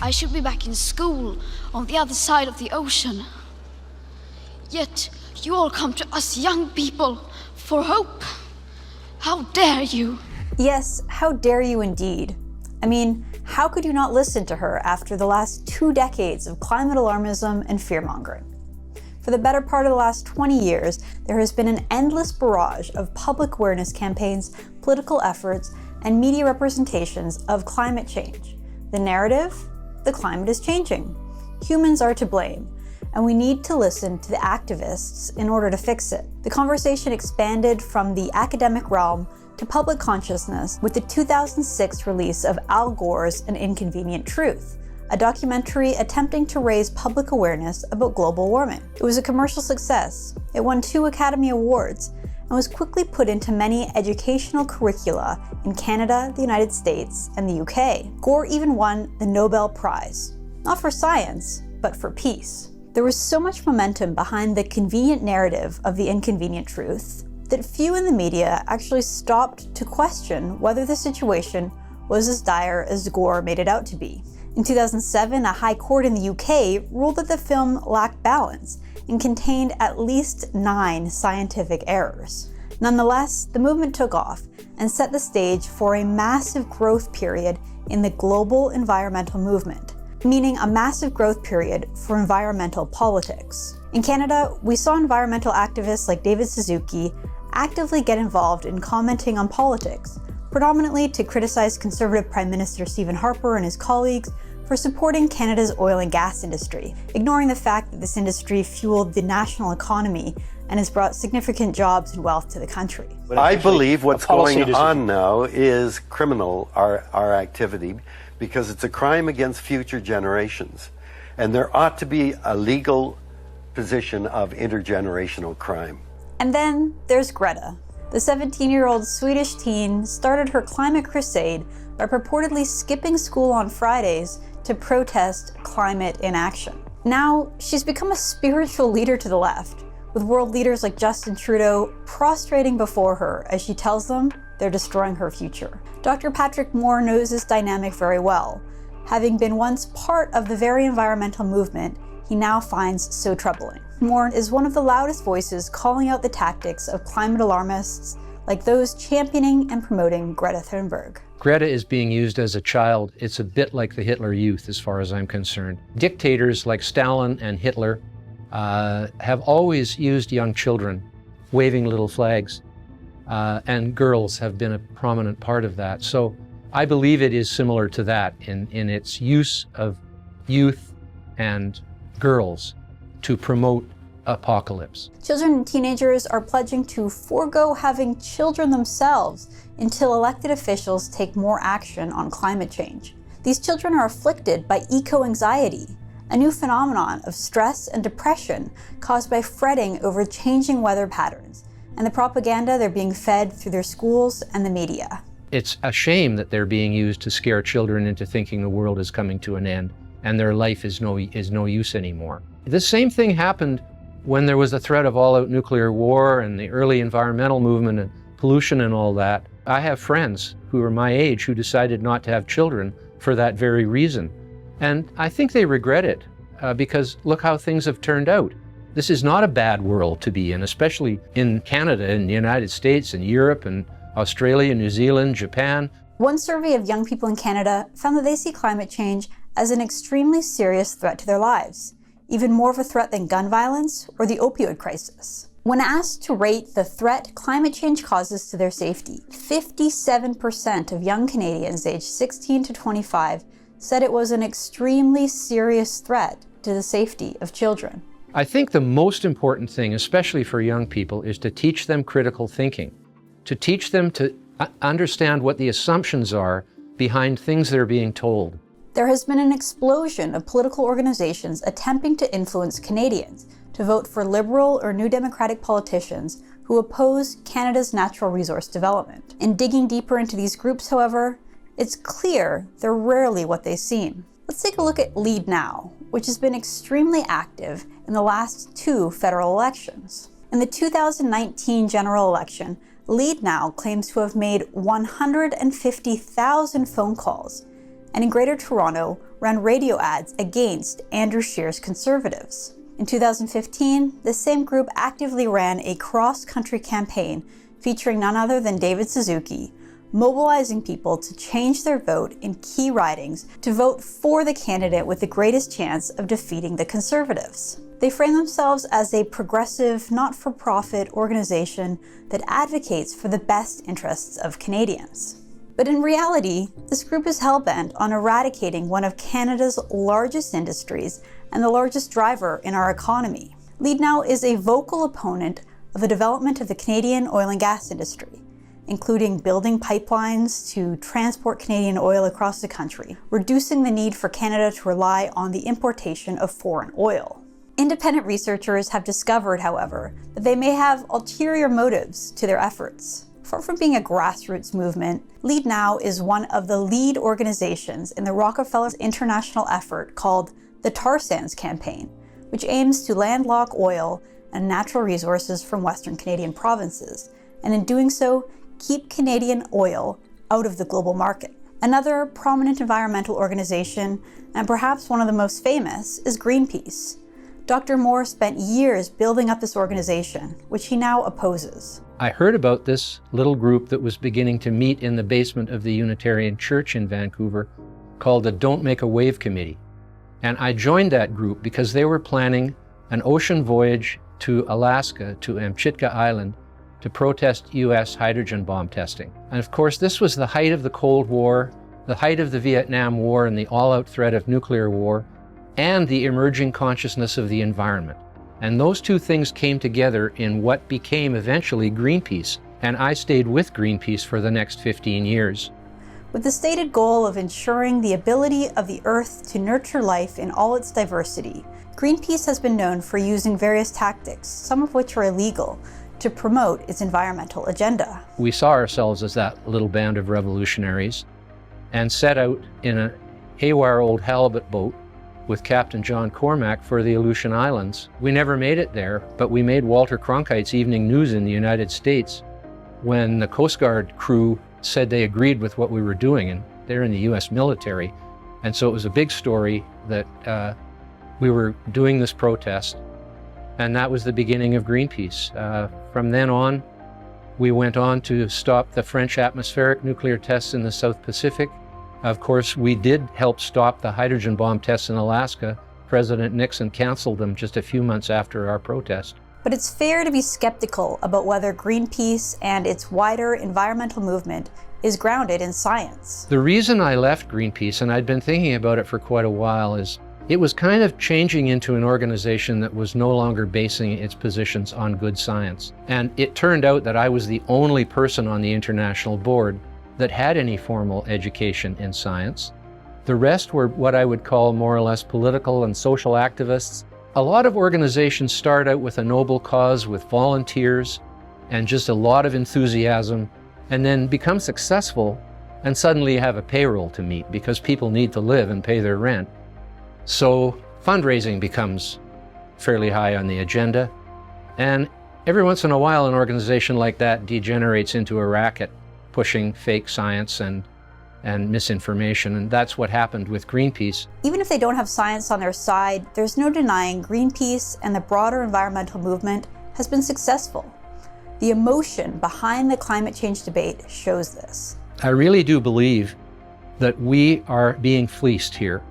I should be back in school on the other side of the ocean. Yet you all come to us young people for hope. How dare you? Yes, how dare you indeed. I mean, how could you not listen to her after the last 2 decades of climate alarmism and fear-mongering? For the better part of the last 20 years, there has been an endless barrage of public awareness campaigns, political efforts, and media representations of climate change. The narrative? The climate is changing. Humans are to blame, and we need to listen to the activists in order to fix it. The conversation expanded from the academic realm to public consciousness with the 2006 release of Al Gore's An Inconvenient Truth, a documentary attempting to raise public awareness about global warming. It was a commercial success. It won 2 Academy Awards and was quickly put into many educational curricula in Canada, the United States, and the UK. Gore even won the Nobel Prize, not for science, but for peace. There was so much momentum behind the convenient narrative of the inconvenient truth that few in the media actually stopped to question whether the situation was as dire as Gore made it out to be. In 2007, a high court in the UK ruled that the film lacked balance and contained at least 9 scientific errors. Nonetheless, the movement took off and set the stage for a massive growth period in the global environmental movement, meaning a massive growth period for environmental politics. In Canada, we saw environmental activists like David Suzuki actively get involved in commenting on politics, predominantly to criticize Conservative Prime Minister Stephen Harper and his colleagues for supporting Canada's oil and gas industry, ignoring the fact that this industry fueled the national economy and has brought significant jobs and wealth to the country. I believe what's going on now is criminal, our activity, because it's a crime against future generations. And there ought to be a legal position of intergenerational crime. And then there's Greta. The 17-year-old Swedish teen started her climate crusade by purportedly skipping school on Fridays to protest climate inaction. Now, she's become a spiritual leader to the left, with world leaders like Justin Trudeau prostrating before her as she tells them they're destroying her future. Dr. Patrick Moore knows this dynamic very well. Having been once part of the very environmental movement he now finds so troubling. Moore is one of the loudest voices calling out the tactics of climate alarmists like those championing and promoting Greta Thunberg. Greta is being used as a child. It's a bit like the Hitler Youth as far as I'm concerned. Dictators like Stalin and Hitler have always used young children waving little flags, and girls have been a prominent part of that. So I believe it is similar to that in its use of youth and girls to promote apocalypse. Children and teenagers are pledging to forego having children themselves until elected officials take more action on climate change. These children are afflicted by eco-anxiety, a new phenomenon of stress and depression caused by fretting over changing weather patterns and the propaganda they're being fed through their schools and the media. It's a shame that they're being used to scare children into thinking the world is coming to an end and their life is no use anymore. The same thing happened when there was a threat of all-out nuclear war and the early environmental movement and pollution and all that. I have friends who are my age who decided not to have children for that very reason. And I think they regret it because look how things have turned out. This is not a bad world to be in, especially in Canada and the United States and Europe and Australia, New Zealand, Japan. One survey of young people in Canada found that they see climate change as an extremely serious threat to their lives, even more of a threat than gun violence or the opioid crisis. When asked to rate the threat climate change causes to their safety, 57% of young Canadians aged 16 to 25 said it was an extremely serious threat to the safety of children. I think the most important thing, especially for young people, is to teach them critical thinking, to teach them to understand what the assumptions are behind things they're being told. There has been an explosion of political organizations attempting to influence Canadians to vote for Liberal or New Democratic politicians who oppose Canada's natural resource development. In digging deeper into these groups, however, it's clear they're rarely what they seem. Let's take a look at Leadnow, which has been extremely active in the last 2 federal elections. In the 2019 general election, Leadnow claims to have made 150,000 phone calls and in Greater Toronto ran radio ads against Andrew Scheer's Conservatives. In 2015, the same group actively ran a cross-country campaign featuring none other than David Suzuki, mobilizing people to change their vote in key ridings to vote for the candidate with the greatest chance of defeating the Conservatives. They frame themselves as a progressive, not-for-profit organization that advocates for the best interests of Canadians. But in reality, this group is hell-bent on eradicating one of Canada's largest industries and the largest driver in our economy. Leadnow is a vocal opponent of the development of the Canadian oil and gas industry, including building pipelines to transport Canadian oil across the country, reducing the need for Canada to rely on the importation of foreign oil. Independent researchers have discovered, however, that they may have ulterior motives to their efforts. Far from being a grassroots movement, Leadnow is one of the lead organizations in the Rockefeller's international effort called the Tar Sands Campaign, which aims to landlock oil and natural resources from Western Canadian provinces, and in doing so, keep Canadian oil out of the global market. Another prominent environmental organization, and perhaps one of the most famous, is Greenpeace. Dr. Moore spent years building up this organization, which he now opposes. I heard about this little group that was beginning to meet in the basement of the Unitarian Church in Vancouver called the Don't Make a Wave Committee. And I joined that group because they were planning an ocean voyage to Alaska, to Amchitka Island, to protest US hydrogen bomb testing. And of course, this was the height of the Cold War, the height of the Vietnam War and the all-out threat of nuclear war, and the emerging consciousness of the environment. And those two things came together in what became eventually Greenpeace. And I stayed with Greenpeace for the next 15 years. With the stated goal of ensuring the ability of the Earth to nurture life in all its diversity, Greenpeace has been known for using various tactics, some of which are illegal, to promote its environmental agenda. We saw ourselves as that little band of revolutionaries and set out in a haywire old halibut boat with Captain John Cormack for the Aleutian Islands. We never made it there, but we made Walter Cronkite's Evening News in the United States when the Coast Guard crew said they agreed with what we were doing, and they're in the US military. And so it was a big story that we were doing this protest, and that was the beginning of Greenpeace. From then on, we went on to stop the French atmospheric nuclear tests in the South Pacific. Of course, we did help stop the hydrogen bomb tests in Alaska. President Nixon canceled them just a few months after our protest. But it's fair to be skeptical about whether Greenpeace and its wider environmental movement is grounded in science. The reason I left Greenpeace, and I'd been thinking about it for quite a while, is it was kind of changing into an organization that was no longer basing its positions on good science. And it turned out that I was the only person on the international board that had any formal education in science. The rest were what I would call more or less political and social activists. A lot of organizations start out with a noble cause, with volunteers and just a lot of enthusiasm, and then become successful, and suddenly you have a payroll to meet because people need to live and pay their rent. So fundraising becomes fairly high on the agenda, and every once in a while an organization like that degenerates into a racket, pushing fake science and misinformation, and that's what happened with Greenpeace. Even if they don't have science on their side, there's no denying Greenpeace and the broader environmental movement has been successful. The emotion behind the climate change debate shows this. I really do believe that we are being fleeced here.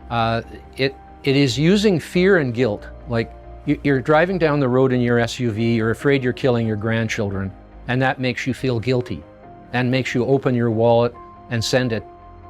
It is using fear and guilt. Like you're driving down the road in your SUV, you're afraid you're killing your grandchildren, and that makes you feel guilty and makes you open your wallet and send a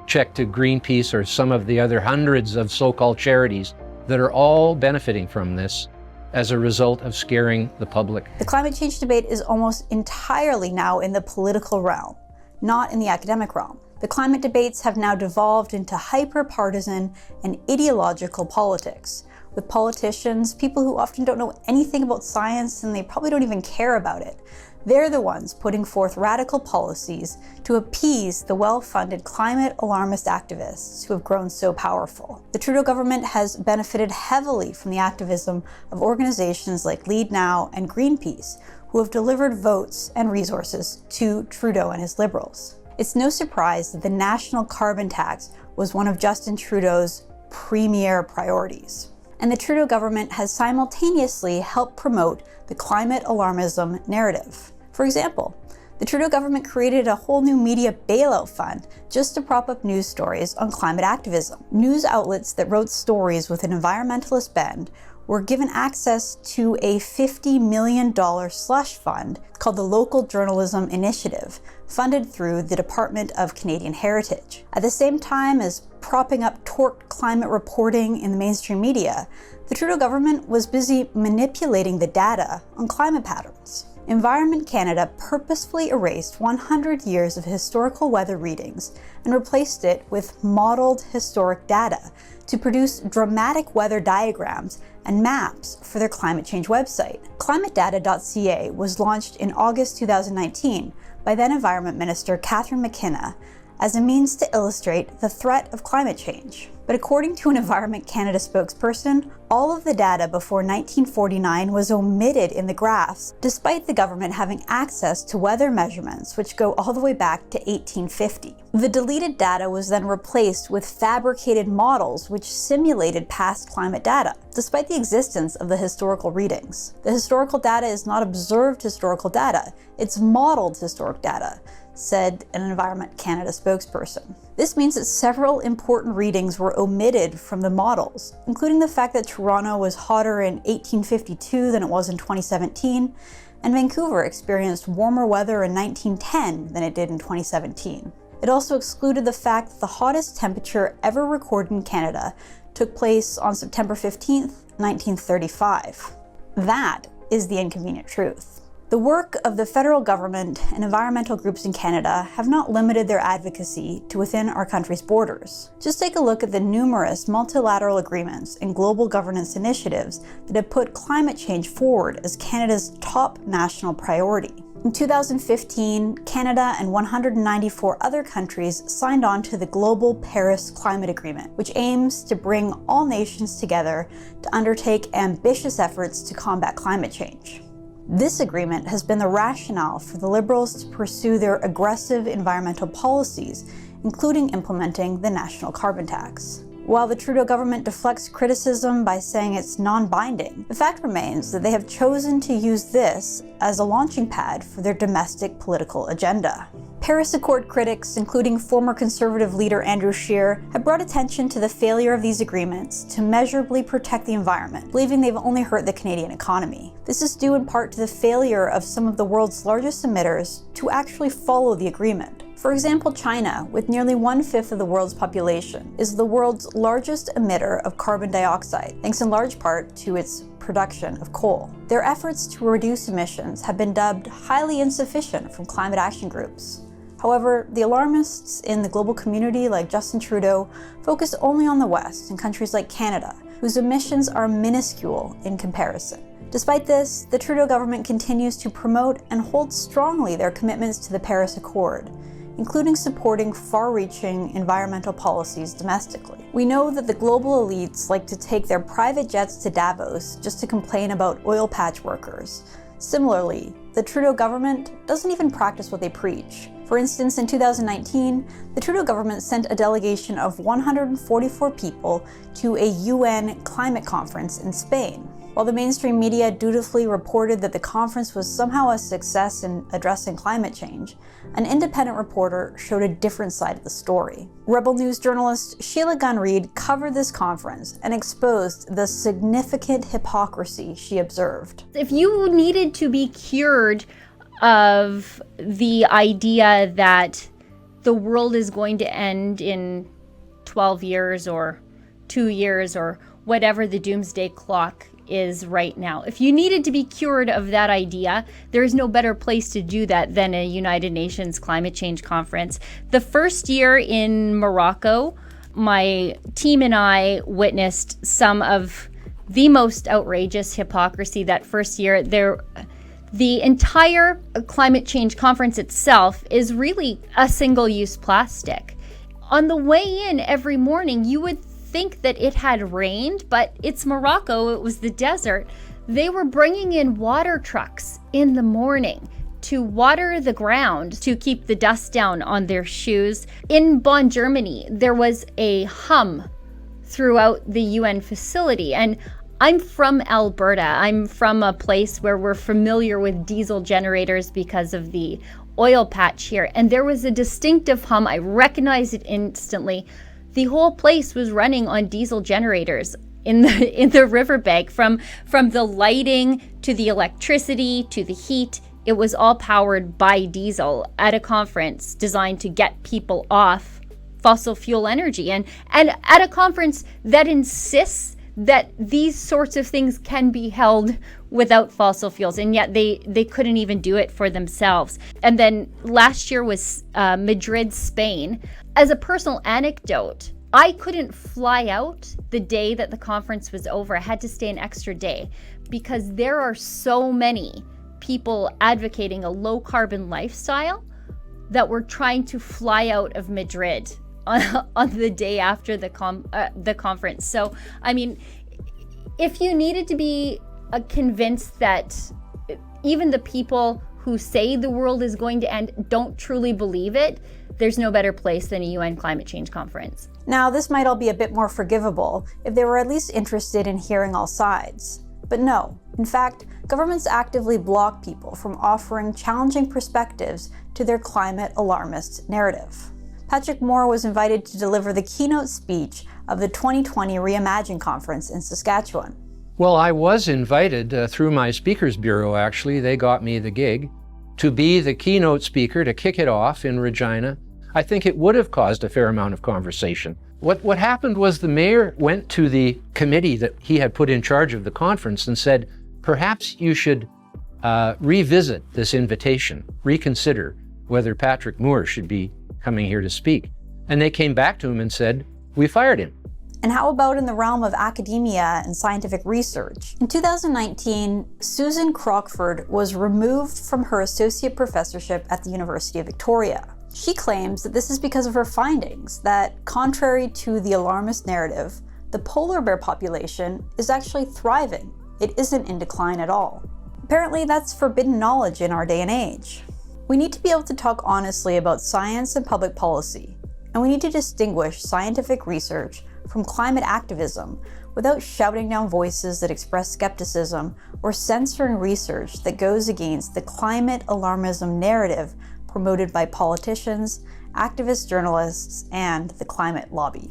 check to Greenpeace or some of the other hundreds of so-called charities that are all benefiting from this as a result of scaring the public. The climate change debate is almost entirely now in the political realm, not in the academic realm. The climate debates have now devolved into hyper-partisan and ideological politics, with politicians, people who often don't know anything about science and they probably don't even care about it. They're the ones putting forth radical policies to appease the well-funded climate alarmist activists who have grown so powerful. The Trudeau government has benefited heavily from the activism of organizations like Leadnow and Greenpeace, who have delivered votes and resources to Trudeau and his Liberals. It's no surprise that the national carbon tax was one of Justin Trudeau's premier priorities. And the Trudeau government has simultaneously helped promote the climate alarmism narrative. For example, the Trudeau government created a whole new media bailout fund just to prop up news stories on climate activism. News outlets that wrote stories with an environmentalist bend were given access to a $50 million slush fund called the Local Journalism Initiative, funded through the Department of Canadian Heritage. At the same time as propping up torqued climate reporting in the mainstream media, the Trudeau government was busy manipulating the data on climate patterns. Environment Canada purposefully erased 100 years of historical weather readings and replaced it with modeled historic data to produce dramatic weather diagrams and maps for their climate change website. ClimateData.ca was launched in August 2019 by then Environment Minister Catherine McKenna as a means to illustrate the threat of climate change. But according to an Environment Canada spokesperson, all of the data before 1949 was omitted in the graphs, despite the government having access to weather measurements which go all the way back to 1850. The deleted data was then replaced with fabricated models which simulated past climate data, despite the existence of the historical readings. The historical data is not observed historical data, it's modeled historic data, said an Environment Canada spokesperson. This means that several important readings were omitted from the models, including the fact that Toronto was hotter in 1852 than it was in 2017, and Vancouver experienced warmer weather in 1910 than it did in 2017. It also excluded the fact that the hottest temperature ever recorded in Canada took place on September 15th, 1935. That is the inconvenient truth. The work of the federal government and environmental groups in Canada have not limited their advocacy to within our country's borders. Just take a look at the numerous multilateral agreements and global governance initiatives that have put climate change forward as Canada's top national priority. In 2015, Canada and 194 other countries signed on to the Global Paris Climate Agreement, which aims to bring all nations together to undertake ambitious efforts to combat climate change. This agreement has been the rationale for the Liberals to pursue their aggressive environmental policies, including implementing the national carbon tax. While the Trudeau government deflects criticism by saying it's non-binding, the fact remains that they have chosen to use this as a launching pad for their domestic political agenda. Paris Accord critics, including former Conservative leader Andrew Scheer, have brought attention to the failure of these agreements to measurably protect the environment, believing they've only hurt the Canadian economy. This is due in part to the failure of some of the world's largest emitters to actually follow the agreement. For example, China, with nearly 1/5 of the world's population, is the world's largest emitter of carbon dioxide, thanks in large part to its production of coal. Their efforts to reduce emissions have been dubbed highly insufficient from climate action groups. However, the alarmists in the global community like Justin Trudeau focus only on the West and countries like Canada, whose emissions are minuscule in comparison. Despite this, the Trudeau government continues to promote and hold strongly their commitments to the Paris Accord, including supporting far-reaching environmental policies domestically. We know that the global elites like to take their private jets to Davos just to complain about oil patch workers. Similarly, the Trudeau government doesn't even practice what they preach. For instance, in 2019, the Trudeau government sent a delegation of 144 people to a UN climate conference in Spain. While the mainstream media dutifully reported that the conference was somehow a success in addressing climate change, an independent reporter showed a different side of the story. Rebel News journalist Sheila Gunn-Reid covered this conference and exposed the significant hypocrisy she observed. If you needed to be cured of the idea that the world is going to end in 12 years or 2 years or whatever the doomsday clock is right now. If you needed to be cured of that idea, there is no better place to do that than a United Nations climate change conference. The first year in Morocco, my team and I witnessed some of the most outrageous hypocrisy that first year. The entire climate change conference itself is really a single-use plastic. On the way in every morning, you would think that it had rained, but it's Morocco, it was the desert. They were bringing in water trucks in the morning to water the ground to keep the dust down on their shoes. In Bonn, Germany, there was a hum throughout the UN facility. And I'm from Alberta. I'm from a place where we're familiar with diesel generators because of the oil patch here. And there was a distinctive hum. I recognized it instantly. The whole place was running on diesel generators in the riverbank, from the lighting to the electricity to the heat. It was all powered by diesel at a conference designed to get people off fossil fuel energy, and at a conference that insists that these sorts of things can be held without fossil fuels, and yet they couldn't even do it for themselves. And then last year was Madrid, Spain. As a personal anecdote, I couldn't fly out the day that the conference was over. I had to stay an extra day because there are so many people advocating a low carbon lifestyle that were trying to fly out of Madrid on the day after the conference. So, I mean, if you needed to be convinced that even the people who say the world is going to end don't truly believe it, there's no better place than a UN climate change conference. Now, this might all be a bit more forgivable if they were at least interested in hearing all sides. But no, in fact, governments actively block people from offering challenging perspectives to their climate alarmist narrative. Patrick Moore was invited to deliver the keynote speech of the 2020 Reimagine conference in Saskatchewan. Well, I was invited through my speakers bureau, actually. They got me the gig to be the keynote speaker to kick it off in Regina. I think it would have caused a fair amount of conversation. What happened was the mayor went to the committee that he had put in charge of the conference and said, perhaps you should revisit this invitation, reconsider whether Patrick Moore should be coming here to speak. And they came back to him and said, we fired him. And how about in the realm of academia and scientific research? In 2019, Susan Crockford was removed from her associate professorship at the University of Victoria. She claims that this is because of her findings that, contrary to the alarmist narrative, the polar bear population is actually thriving. It isn't in decline at all. Apparently, that's forbidden knowledge in our day and age. We need to be able to talk honestly about science and public policy, and we need to distinguish scientific research from climate activism without shouting down voices that express skepticism or censoring research that goes against the climate alarmism narrative promoted by politicians, activist journalists, and the climate lobby.